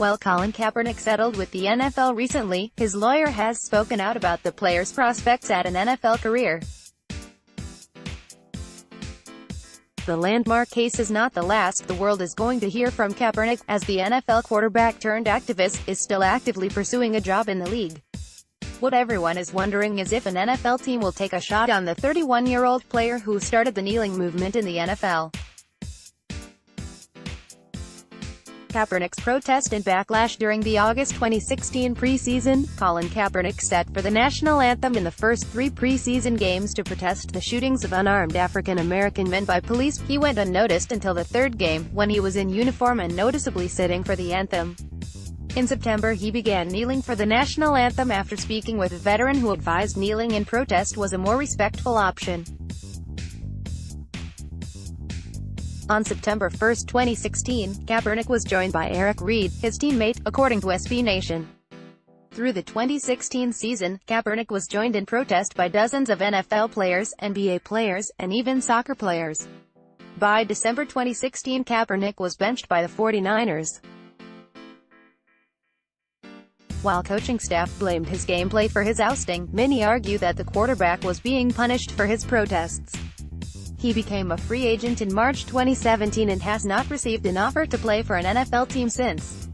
While Colin Kaepernick settled with the NFL recently, his lawyer has spoken out about the player's prospects at an NFL career. The landmark case is not the last the world is going to hear from Kaepernick, as the NFL quarterback-turned-activist is still actively pursuing a job in the league. What everyone is wondering is if an NFL team will take a shot on the 31-year-old player who started the kneeling movement in the NFL. Kaepernick's protest and backlash during the August 2016 preseason. Colin Kaepernick set for the national anthem in the first 3 preseason games to protest the shootings of unarmed African-American men by police. He went unnoticed until the 3rd game, when he was in uniform and noticeably sitting for the anthem. In September he began kneeling for the national anthem after speaking with a veteran who advised kneeling in protest was a more respectful option. On September 1, 2016, Kaepernick was joined by Eric Reid, his teammate, according to SB Nation. Through the 2016 season, Kaepernick was joined in protest by dozens of NFL players, NBA players, and even soccer players. By December 2016, Kaepernick was benched by the 49ers. While coaching staff blamed his gameplay for his ousting, many argue that the quarterback was being punished for his protests. He became a free agent in March 2017 and has not received an offer to play for an NFL team since.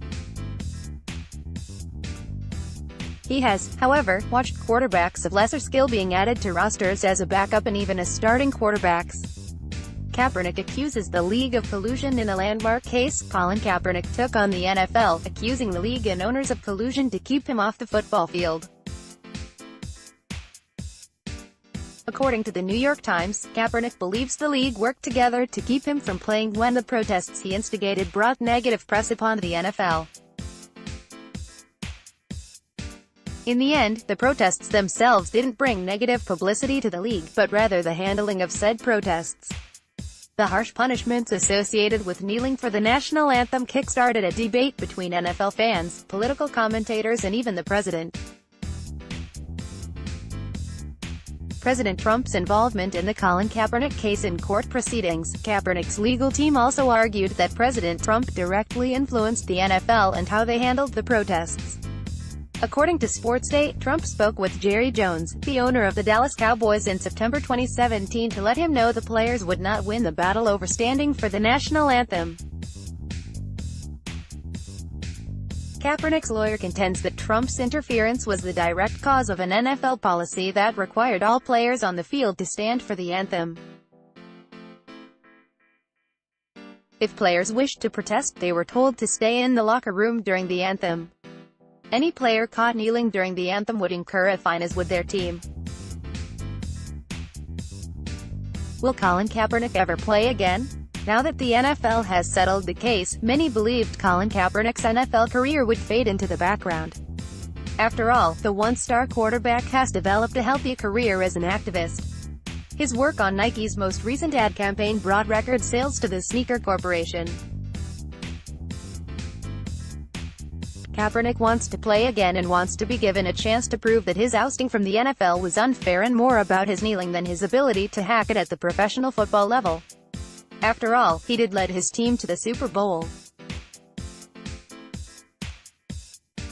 He has, however, watched quarterbacks of lesser skill being added to rosters as a backup and even as starting quarterbacks. Kaepernick accuses the league of collusion in a landmark case. Colin Kaepernick took on the NFL, accusing the league and owners of collusion to keep him off the football field. According to the New York Times, Kaepernick believes the league worked together to keep him from playing when the protests he instigated brought negative press upon the NFL. In the end, the protests themselves didn't bring negative publicity to the league, but rather the handling of said protests. The harsh punishments associated with kneeling for the national anthem kick-started a debate between NFL fans, political commentators and even the president. President Trump's involvement in the Colin Kaepernick case in court proceedings. Kaepernick's legal team also argued that President Trump directly influenced the NFL and how they handled the protests. According to SportsDay, Trump spoke with Jerry Jones, the owner of the Dallas Cowboys, in September 2017 to let him know the players would not win the battle over standing for the national anthem. Kaepernick's lawyer contends that Trump's interference was the direct cause of an NFL policy that required all players on the field to stand for the anthem. If players wished to protest, they were told to stay in the locker room during the anthem. Any player caught kneeling during the anthem would incur a fine, as would their team. Will Colin Kaepernick ever play again? Now that the NFL has settled the case, many believed Colin Kaepernick's NFL career would fade into the background. After all, the one-star quarterback has developed a healthy career as an activist. His work on Nike's most recent ad campaign brought record sales to the sneaker corporation. Kaepernick wants to play again and wants to be given a chance to prove that his ousting from the NFL was unfair and more about his kneeling than his ability to hack it at the professional football level. After all, he did lead his team to the Super Bowl.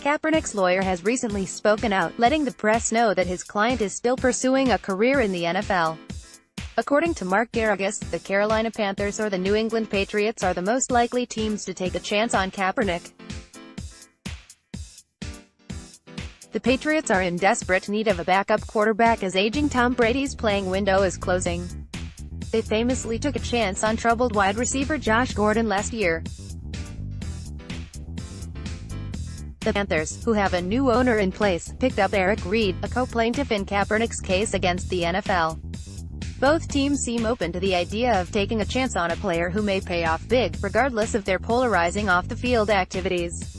Kaepernick's lawyer has recently spoken out, letting the press know that his client is still pursuing a career in the NFL. According to Mark Garagos, the Carolina Panthers or the New England Patriots are the most likely teams to take a chance on Kaepernick. The Patriots are in desperate need of a backup quarterback as aging Tom Brady's playing window is closing. They famously took a chance on troubled wide receiver Josh Gordon last year. The Panthers, who have a new owner in place, picked up Eric Reid, a co-plaintiff in Kaepernick's case against the NFL. Both teams seem open to the idea of taking a chance on a player who may pay off big, regardless of their polarizing off-the-field activities.